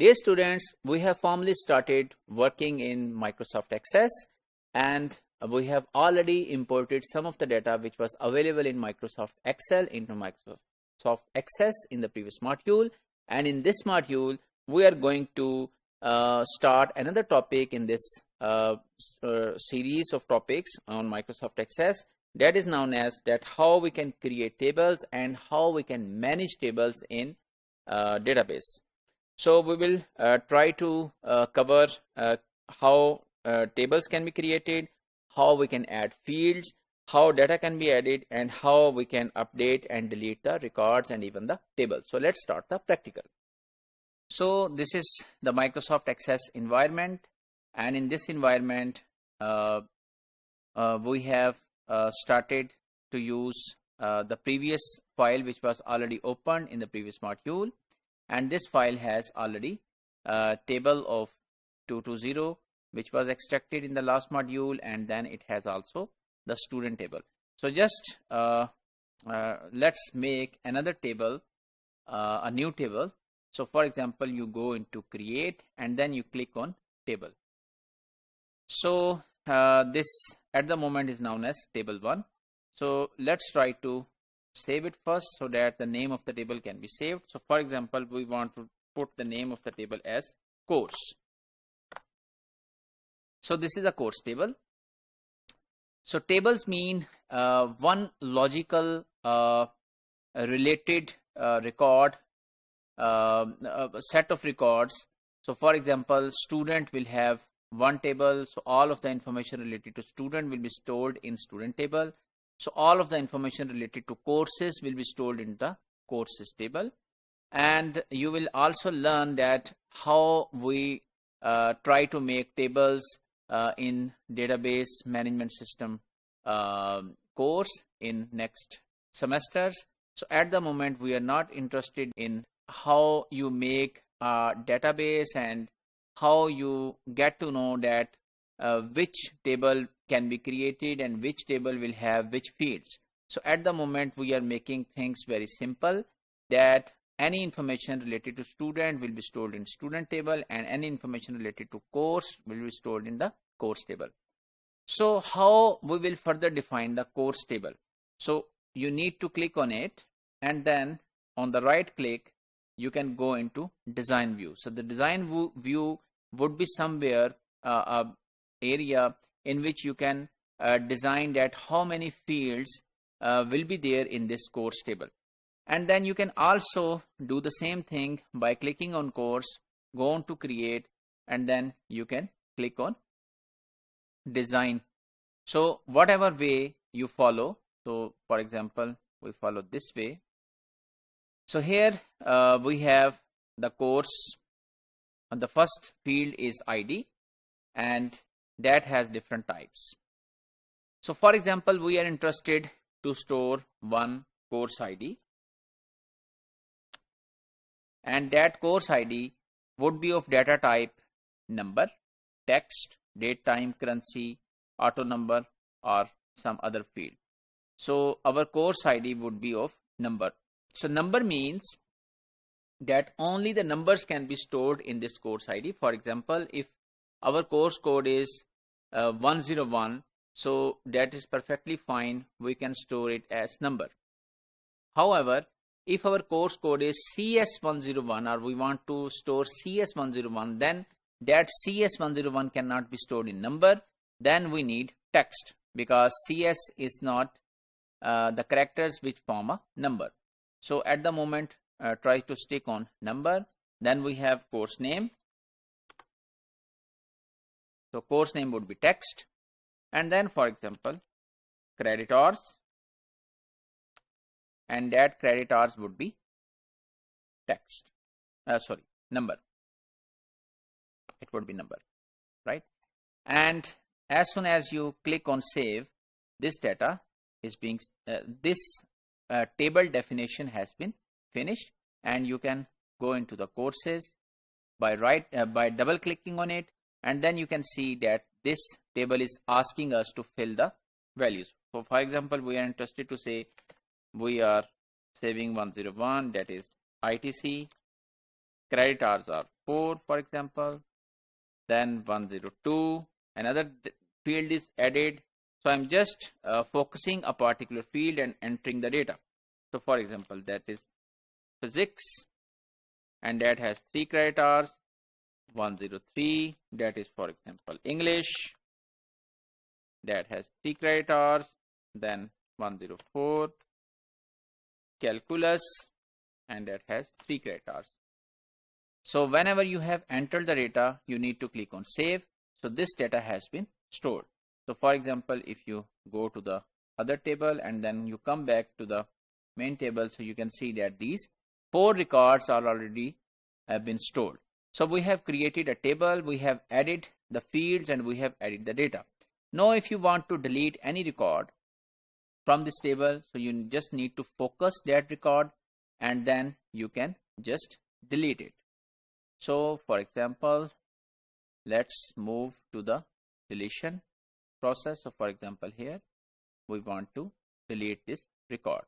Dear students, we have formally started working in Microsoft Access, and we have already imported some of the data which was available in Microsoft Excel into Microsoft Access in the previous module. And in this module, we are going to start another topic in this series of topics on Microsoft Access, that is known as how we can create tables and how we can manage tables in database. So we will try to cover how tables can be created, how we can add fields, how data can be added, and how we can update and delete the records and even the tables. So let's start the practical. So this is the Microsoft Access environment, and in this environment we have started to use the previous file which was already opened in the previous module. And this file has already a table of 220 which was extracted in the last module, and then it has also the student table. So just let's make another table, a new table. So for example, you go into create and then you click on table. So this at the moment is known as table 1. So let's try to save it first so that the name of the table can be saved. So for example, we want to put the name of the table as course. So this is a course table. So tables mean one logical related record, set of records. So for example, student will have one table, so all of the information related to student will be stored in student table. So all of the information related to courses will be stored in the courses table. And you will also learn that how we try to make tables in database management system course in next semesters. So at the moment we are not interested in how you make a database and how you get to know that which table can be created and which table will have which fields. So at the moment we are making things very simple, that any information related to student will be stored in student table and any information related to course will be stored in the course table. So how we will further define the course table? So you need to click on it, and then on the right click you can go into design view. So the design view would be somewhere area in which you can design that how many fields will be there in this course table. And then you can also do the same thing by clicking on course, go on to create, and then you can click on design. So whatever way you follow, so for example we follow this way. So here we have the course, and the first field is ID, and that has different types. So for example, we are interested to store one course ID, and that course ID would be of data type number, text, date, time, currency, auto number, or some other field. So our course ID would be of number. So number means that only the numbers can be stored in this course ID. For example, if our course code is 101, so that is perfectly fine, we can store it as number. However, if our course code is CS101 or we want to store CS101, then that CS101 cannot be stored in number, then we need text, because CS is not the characters which form a number. So at the moment try to stick on number. Then we have course name. So course name would be text, and then for example credit hours, and that credit hours would be text, number. It would be number, right? And as soon as you click on save, this data is being table definition has been finished, and you can go into the courses by double clicking on it, and then you can see that this table is asking us to fill the values. So for example, we are interested to say we are saving 101, that is ITC, credit hours are 4, for example. Then 102, another field is added. So I'm just focusing a particular field and entering the data. So for example, that is physics, and that has 3 credit hours. 103, that is for example English, that has 3 credit hours. Then 104, calculus, and that has 3 credit hours. So whenever you have entered the data, you need to click on save. So this data has been stored. So for example, if you go to the other table and then you come back to the main table, so you can see that these 4 records are already have been stored. So we have created a table, we have added the fields, and we have added the data. Now if you want to delete any record from this table, so you just need to focus that record and then you can just delete it. So for example, let's move to the deletion process. So for example, here we want to delete this record.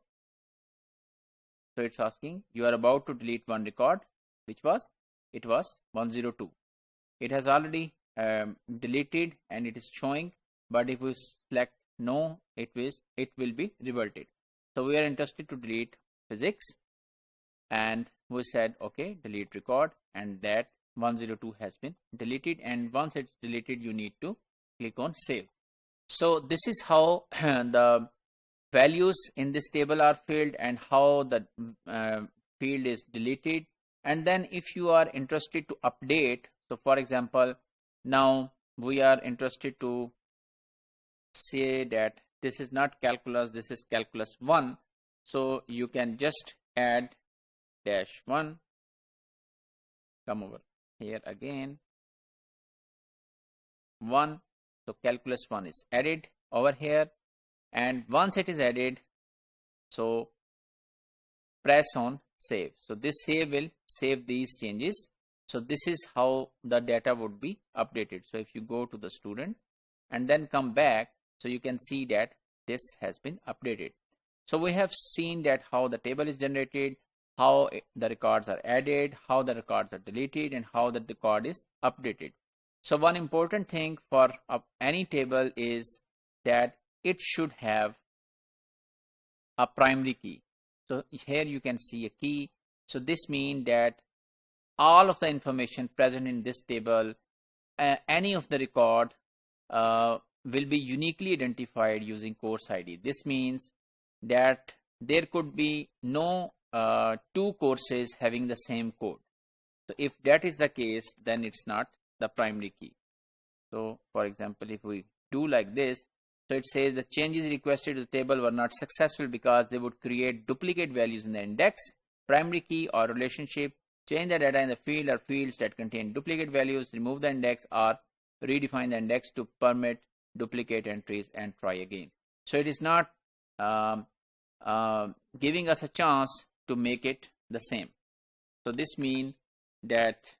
So it's asking you are about to delete one record, which was, it was 102. It has already deleted and it is showing, but if we select no, it will be reverted. So we are interested to delete physics, and we said okay, delete record, and that 102 has been deleted. And once it's deleted, you need to click on save. So this is how the values in this table are filled and how the field is deleted. And then if you are interested to update, so for example, now we are interested to say that this is not calculus, this is calculus 1. So you can just add -1, come over here again, 1. So calculus 1 is added over here, and once it is added, so press on save. So this save will save these changes. So this is how the data would be updated. So if you go to the student and then come back, so you can see that this has been updated. So we have seen that how the table is generated, how the records are added, how the records are deleted, and how the record is updated. So one important thing for any table is that it should have a primary key. So here you can see a key. So this means that all of the information present in this table, any of the record will be uniquely identified using course ID. This means that there could be no 2 courses having the same code. So if that is the case, then it's not the primary key. So for example, if we do like this, so it says the changes requested to the table were not successful because they would create duplicate values in the index, primary key, or relationship. Change the data in the field or fields that contain duplicate values, remove the index, or redefine the index to permit duplicate entries, and try again. So it is not giving us a chance to make it the same. So this means that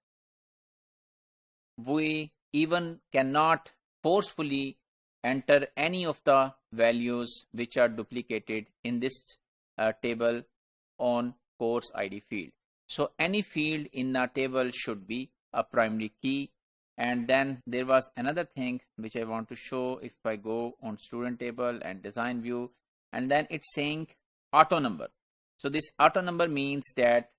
we even cannot forcefully enter any of the values which are duplicated in this table on course ID field. So any field in a table should be a primary key. And then there was another thing which I want to show. If I go on student table and design view, and then it's saying auto number. So this auto number means that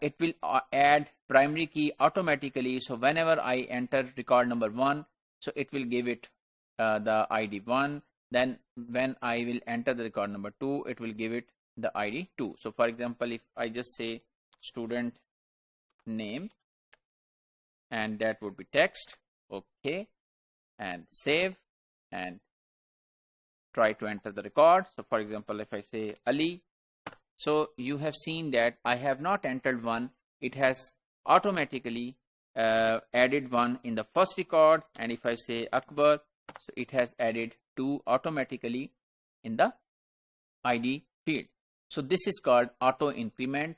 it will add primary key automatically. So whenever I enter record number 1, so it will give it the ID 1. Then when I will enter the record number 2, it will give it the ID 2. So for example, if I just say student name, and that would be text, okay, and save and try to enter the record. So for example, if I say Ali, so you have seen that I have not entered 1. It has automatically added 1 in the first record, and if I say Akbar, so it has added 2 automatically in the ID field. So this is called auto increment.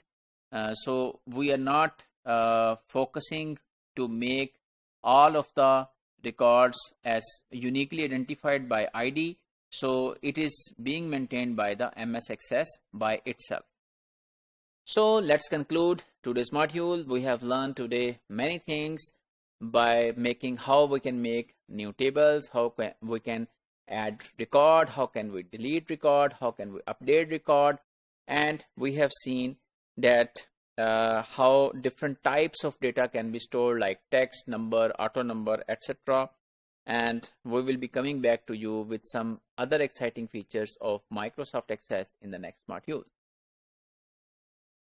So we are not focusing to make all of the records as uniquely identified by ID. So it is being maintained by the MS Access by itself. So let's conclude today's module. We have learned today many things by making how we can make new tables, how we can add record, how can we delete record, how can we update record, and we have seen that how different types of data can be stored like text, number, auto number, etc. And we will be coming back to you with some other exciting features of Microsoft Access in the next module.